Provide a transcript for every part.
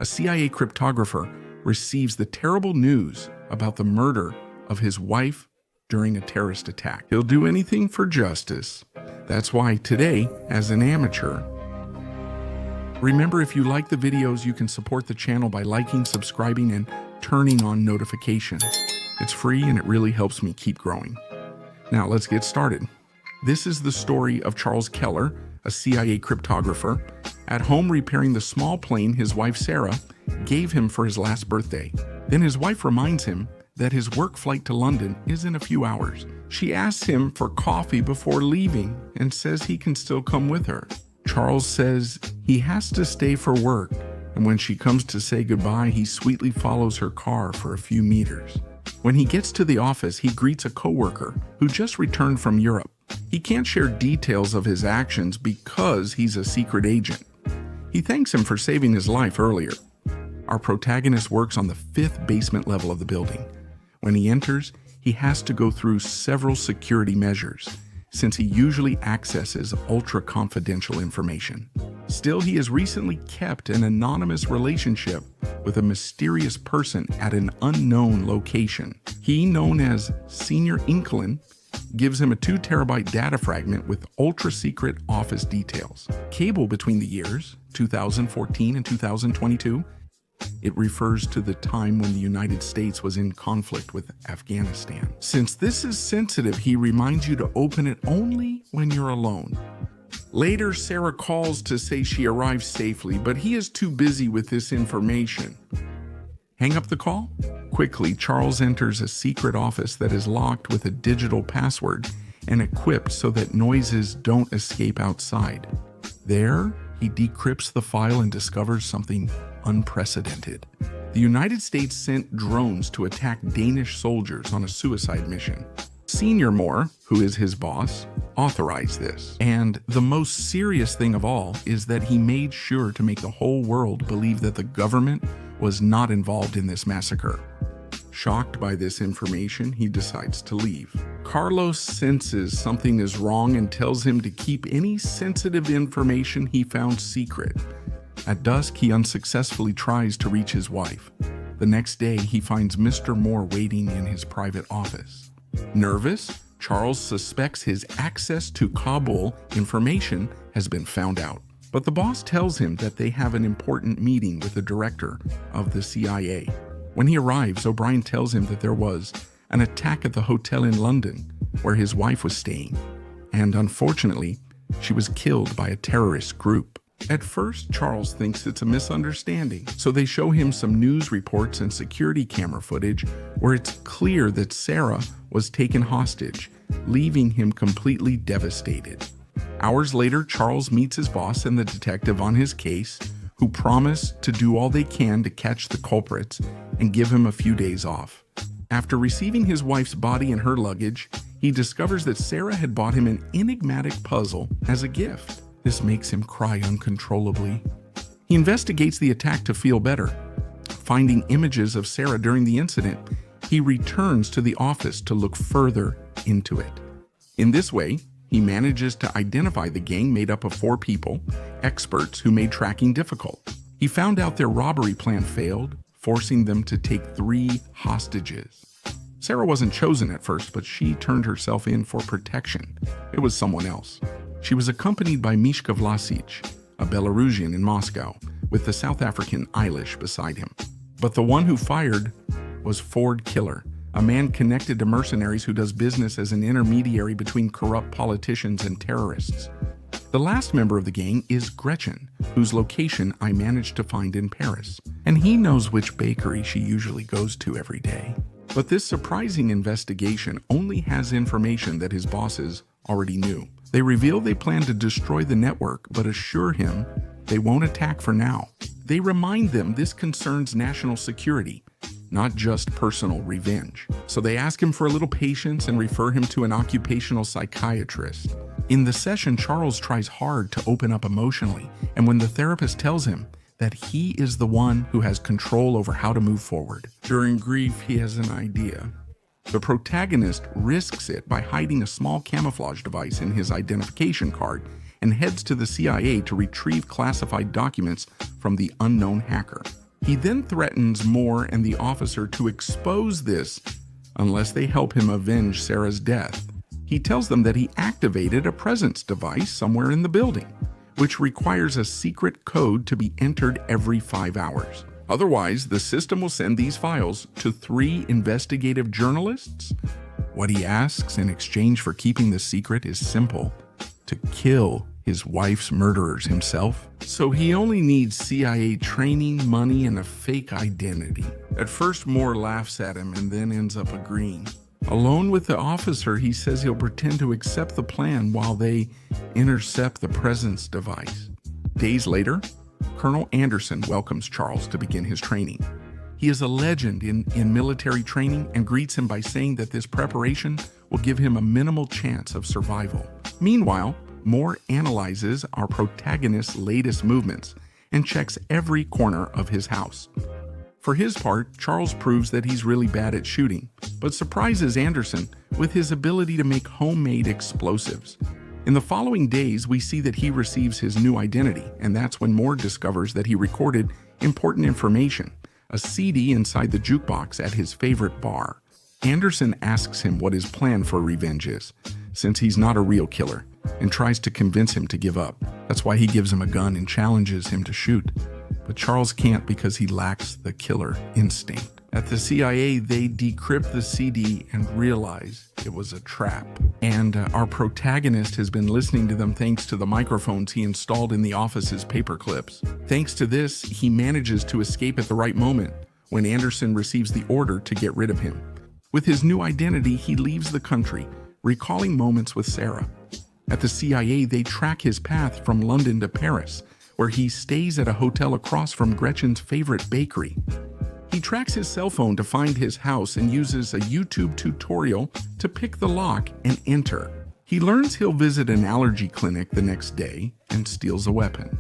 a CIA cryptographer receives the terrible news about the murder of his wife during a terrorist attack. He'll do anything for justice. That's why today, as an amateur, remember, if you like the videos, you can support the channel by liking, subscribing, and turning on notifications. It's free and it really helps me keep growing. Now let's get started. This is the story of Charles Keller, a CIA cryptographer, at home repairing the small plane his wife Sarah gave him for his last birthday. Then his wife reminds him that his work flight to London is in a few hours. She asks him for coffee before leaving and says he can still come with her. Charles says he has to stay for work, and when she comes to say goodbye, he sweetly follows her car for a few meters. When he gets to the office, he greets a coworker who just returned from Europe. He can't share details of his actions because he's a secret agent. He thanks him for saving his life earlier. Our protagonist works on the 5th basement level of the building. When he enters, he has to go through several security measures, since he usually accesses ultra-confidential information. Still, he has recently kept an anonymous relationship with a mysterious person at an unknown location. He, known as Senior Inklin, gives him a 2 terabyte data fragment with ultra-secret office details. Cable between the years 2014 and 2022. It refers to the time when the United States was in conflict with Afghanistan. Since this is sensitive, he reminds you to open it only when you're alone. Later, Sarah calls to say she arrived safely, but he is too busy with this information. Hang up the call? Quickly, Charles enters a secret office that is locked with a digital password and equipped so that noises don't escape outside. There, he decrypts the file and discovers something unprecedented. The United States sent drones to attack Danish soldiers on a suicide mission. Senior Moore, who is his boss, authorized this. And the most serious thing of all is that he made sure to make the whole world believe that the government was not involved in this massacre. Shocked by this information, he decides to leave. Carlos senses something is wrong and tells him to keep any sensitive information he found secret. At dusk, he unsuccessfully tries to reach his wife. The next day, he finds Mr. Moore waiting in his private office. Nervous, Charles suspects his access to Kabul information has been found out. But the boss tells him that they have an important meeting with the director of the CIA. When he arrives, O'Brien tells him that there was an attack at the hotel in London where his wife was staying, and unfortunately, she was killed by a terrorist group. At first, Charles thinks it's a misunderstanding, so they show him some news reports and security camera footage where it's clear that Sarah was taken hostage, leaving him completely devastated. Hours later, Charles meets his boss and the detective on his case, who promise to do all they can to catch the culprits and give him a few days off. After receiving his wife's body and her luggage, he discovers that Sarah had bought him an enigmatic puzzle as a gift. This makes him cry uncontrollably. He investigates the attack to feel better. Finding images of Sarah during the incident, he returns to the office to look further into it. In this way, he manages to identify the gang made up of 4 people, experts who made tracking difficult. He found out their robbery plan failed, forcing them to take 3 hostages. Sarah wasn't chosen at first, but she turned herself in for protection. It was someone else. She was accompanied by Mishka Vlasic, a Belarusian in Moscow, with the South African Eilish beside him. But the one who fired was Ford Killer, a man connected to mercenaries who does business as an intermediary between corrupt politicians and terrorists. The last member of the gang is Gretchen, whose location I managed to find in Paris, and he knows which bakery she usually goes to every day. But this surprising investigation only has information that his bosses already knew. They reveal they plan to destroy the network, but assure him they won't attack for now. They remind them this concerns national security, not just personal revenge. So they ask him for a little patience and refer him to an occupational psychiatrist. In the session, Charles tries hard to open up emotionally, and when the therapist tells him that he is the one who has control over how to move forward. During grief, he has an idea. The protagonist risks it by hiding a small camouflage device in his identification card and heads to the CIA to retrieve classified documents from the unknown hacker. He then threatens Moore and the officer to expose this unless they help him avenge Sarah's death. He tells them that he activated a presence device somewhere in the building, which requires a secret code to be entered every 5 hours. Otherwise, the system will send these files to 3 investigative journalists. What he asks in exchange for keeping the secret is simple: to kill his wife's murderers himself. So he only needs CIA training, money, and a fake identity. At first, Moore laughs at him and then ends up agreeing. Alone with the officer, he says he'll pretend to accept the plan while they intercept the presence device. Days later, Colonel Anderson welcomes Charles to begin his training. He is a legend in military training and greets him by saying that this preparation will give him a minimal chance of survival. Meanwhile, Moore analyzes our protagonist's latest movements and checks every corner of his house. For his part, Charles proves that he's really bad at shooting, but surprises Anderson with his ability to make homemade explosives. In the following days, we see that he receives his new identity, and that's when Moore discovers that he recorded important information, a CD inside the jukebox at his favorite bar. Anderson asks him what his plan for revenge is, since he's not a real killer, and tries to convince him to give up. That's why he gives him a gun and challenges him to shoot. But Charles can't because he lacks the killer instinct. At the CIA, they decrypt the CD and realize it was a trap. And our protagonist has been listening to them thanks to the microphones he installed in the office's paper clips. Thanks to this, he manages to escape at the right moment when Anderson receives the order to get rid of him. With his new identity, he leaves the country, recalling moments with Sarah. At the CIA, they track his path from London to Paris, where he stays at a hotel across from Gretchen's favorite bakery. He tracks his cell phone to find his house and uses a YouTube tutorial to pick the lock and enter. He learns he'll visit an allergy clinic the next day and steals a weapon.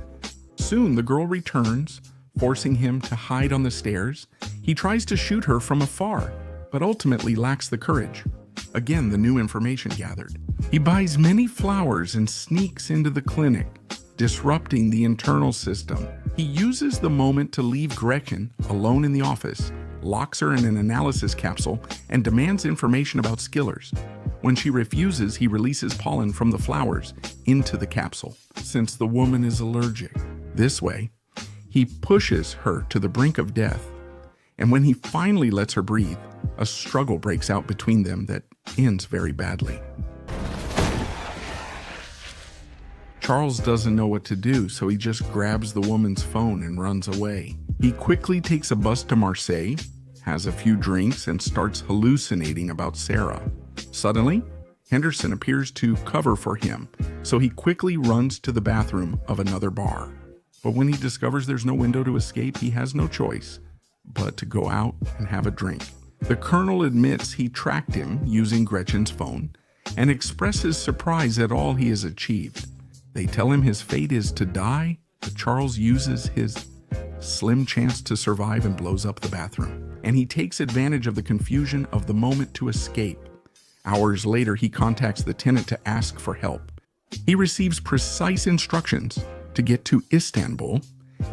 Soon the girl returns, forcing him to hide on the stairs. He tries to shoot her from afar, but ultimately lacks the courage. Again, the new information gathered. He buys many flowers and sneaks into the clinic, disrupting the internal system. He uses the moment to leave Gretchen alone in the office, locks her in an analysis capsule, and demands information about Skillers. When she refuses, he releases pollen from the flowers into the capsule, since the woman is allergic. This way, he pushes her to the brink of death. And when he finally lets her breathe, a struggle breaks out between them that ends very badly. Charles doesn't know what to do, so he just grabs the woman's phone and runs away. He quickly takes a bus to Marseille, has a few drinks, and starts hallucinating about Sarah. Suddenly, Henderson appears to cover for him, so he quickly runs to the bathroom of another bar. But when he discovers there's no window to escape, he has no choice but to go out and have a drink. The colonel admits he tracked him using Gretchen's phone and expresses surprise at all he has achieved. They tell him his fate is to die, but Charles uses his slim chance to survive and blows up the bathroom. And he takes advantage of the confusion of the moment to escape. Hours later, he contacts the tenant to ask for help. He receives precise instructions to get to Istanbul,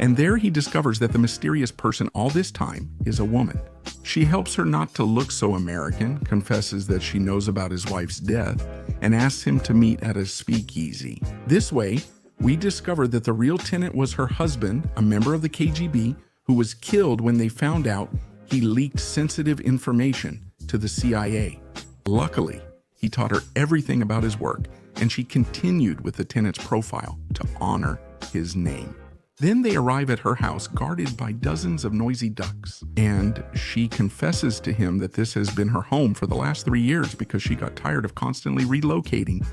and there he discovers that the mysterious person all this time is a woman. She helps her not to look so American, confesses that she knows about his wife's death, and asks him to meet at a speakeasy. This way, we discover that the real tenant was her husband, a member of the KGB, who was killed when they found out he leaked sensitive information to the CIA. Luckily, he taught her everything about his work, and she continued with the tenant's profile to honor his name. Then they arrive at her house guarded by dozens of noisy ducks, and she confesses to him that this has been her home for the last 3 years because she got tired of constantly relocating.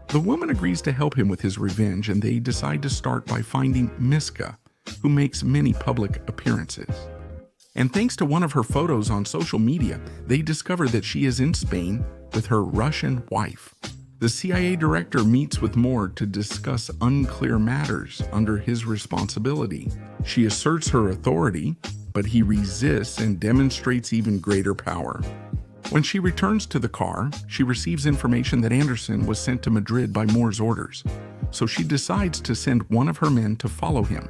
The woman agrees to help him with his revenge, and they decide to start by finding Miska, who makes many public appearances. And thanks to one of her photos on social media, they discover that she is in Spain with her Russian wife. The CIA director meets with Moore to discuss unclear matters under his responsibility. She asserts her authority, but he resists and demonstrates even greater power. When she returns to the car, she receives information that Anderson was sent to Madrid by Moore's orders, so she decides to send one of her men to follow him.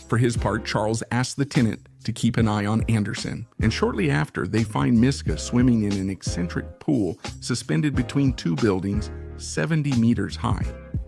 For his part, Charles asks the tenant to keep an eye on Anderson, and shortly after, they find Miska swimming in an eccentric pool suspended between two buildings 70 meters high.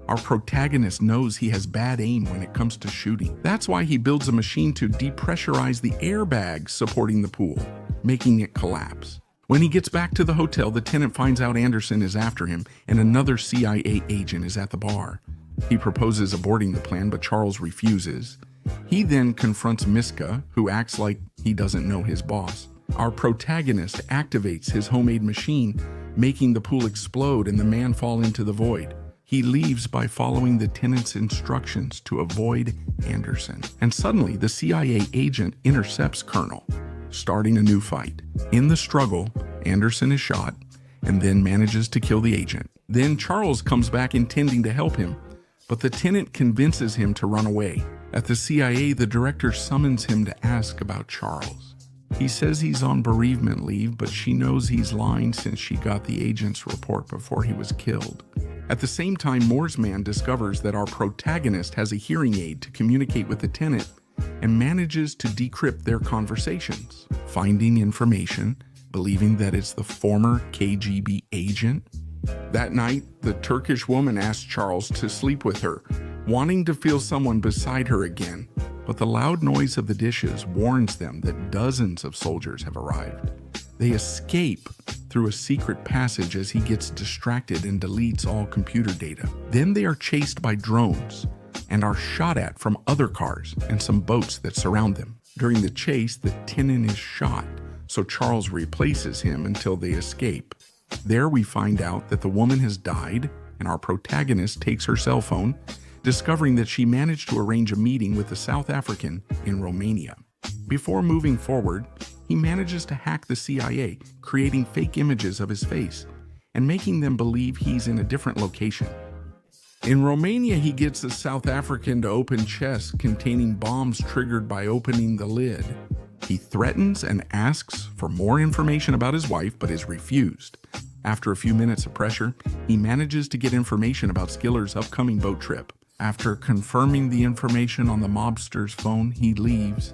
Our protagonist knows he has bad aim when it comes to shooting. That's why he builds a machine to depressurize the airbags supporting the pool, making it collapse. When he gets back to the hotel, the tenant finds out Anderson is after him and another CIA agent is at the bar. He proposes aborting the plan, but Charles refuses. He then confronts Miska, who acts like he doesn't know his boss. Our protagonist activates his homemade machine, making the pool explode and the man fall into the void. He leaves by following the tenant's instructions to avoid Anderson. And suddenly, the CIA agent intercepts Colonel, starting a new fight. In the struggle, Anderson is shot and then manages to kill the agent. Then Charles comes back intending to help him, but the tenant convinces him to run away. At the CIA, the director summons him to ask about Charles. He says he's on bereavement leave, but she knows he's lying since she got the agent's report before he was killed. At the same time, Moore's man discovers that our protagonist has a hearing aid to communicate with the tenant and manages to decrypt their conversations, finding information, believing that it's the former KGB agent. That night, the Turkish woman asks Charles to sleep with her, wanting to feel someone beside her again, but the loud noise of the dishes warns them that dozens of soldiers have arrived. They escape through a secret passage as he gets distracted and deletes all computer data. Then they are chased by drones and are shot at from other cars and some boats that surround them. During the chase, the tenant is shot, so Charles replaces him until they escape. There we find out that the woman has died, and our protagonist takes her cell phone, discovering that she managed to arrange a meeting with a South African in Romania. Before moving forward, he manages to hack the CIA, creating fake images of his face and making them believe he's in a different location. In Romania, he gets a South African to open chests containing bombs triggered by opening the lid. He threatens and asks for more information about his wife, but is refused. After a few minutes of pressure, he manages to get information about Skiller's upcoming boat trip. After confirming the information on the mobster's phone, he leaves,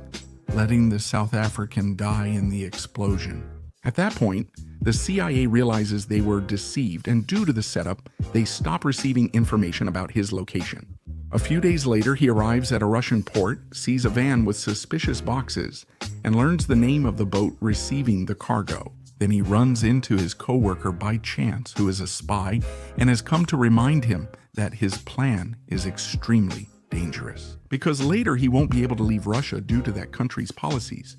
letting the South African die in the explosion. At that point, the CIA realizes they were deceived, and due to the setup, they stop receiving information about his location. A few days later, he arrives at a Russian port, sees a van with suspicious boxes, and learns the name of the boat receiving the cargo. Then he runs into his coworker by chance, who is a spy, and has come to remind him that his plan is extremely dangerous, because later he won't be able to leave Russia due to that country's policies.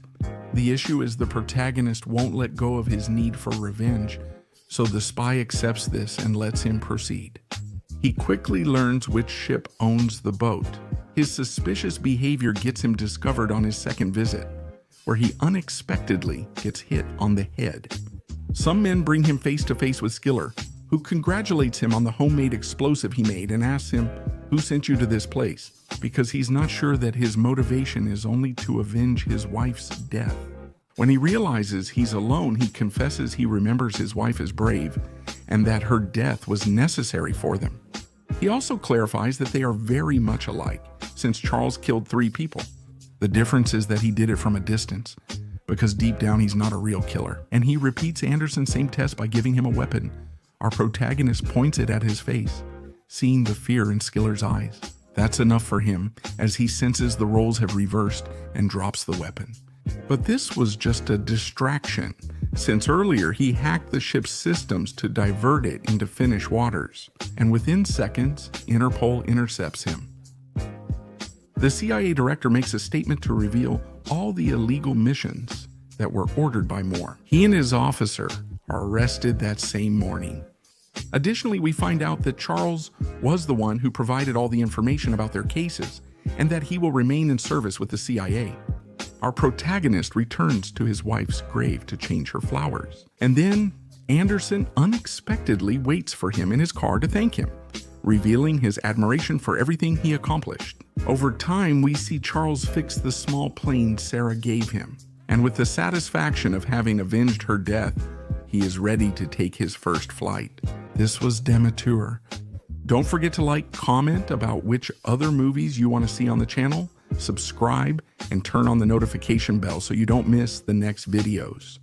The issue is the protagonist won't let go of his need for revenge, so the spy accepts this and lets him proceed. He quickly learns which ship owns the boat. His suspicious behavior gets him discovered on his second visit, where he unexpectedly gets hit on the head. Some men bring him face to face with Skiller, who congratulates him on the homemade explosive he made and asks him, "Who sent you to this place?" because he's not sure that his motivation is only to avenge his wife's death. When he realizes he's alone, he confesses he remembers his wife as brave and that her death was necessary for them. He also clarifies that they are very much alike, since Charles killed 3 people. The difference is that he did it from a distance, because deep down he's not a real killer. And he repeats Anderson's same test by giving him a weapon. Our protagonist points it at his face, seeing the fear in Skiller's eyes. That's enough for him, as he senses the roles have reversed and drops the weapon. But this was just a distraction, since earlier he hacked the ship's systems to divert it into Finnish waters, and within seconds, Interpol intercepts him. The CIA director makes a statement to reveal all the illegal missions that were ordered by Moore. He and his officer are arrested that same morning. Additionally, we find out that Charles was the one who provided all the information about their cases, and that he will remain in service with the CIA. Our protagonist returns to his wife's grave to change her flowers. And then Anderson unexpectedly waits for him in his car to thank him, revealing his admiration for everything he accomplished. Over time, we see Charles fix the small plane Sarah gave him, and with the satisfaction of having avenged her death, he is ready to take his first flight. This was Demeter. Don't forget to like, comment about which other movies you want to see on the channel. subscribe, and turn on the notification bell so you don't miss the next videos.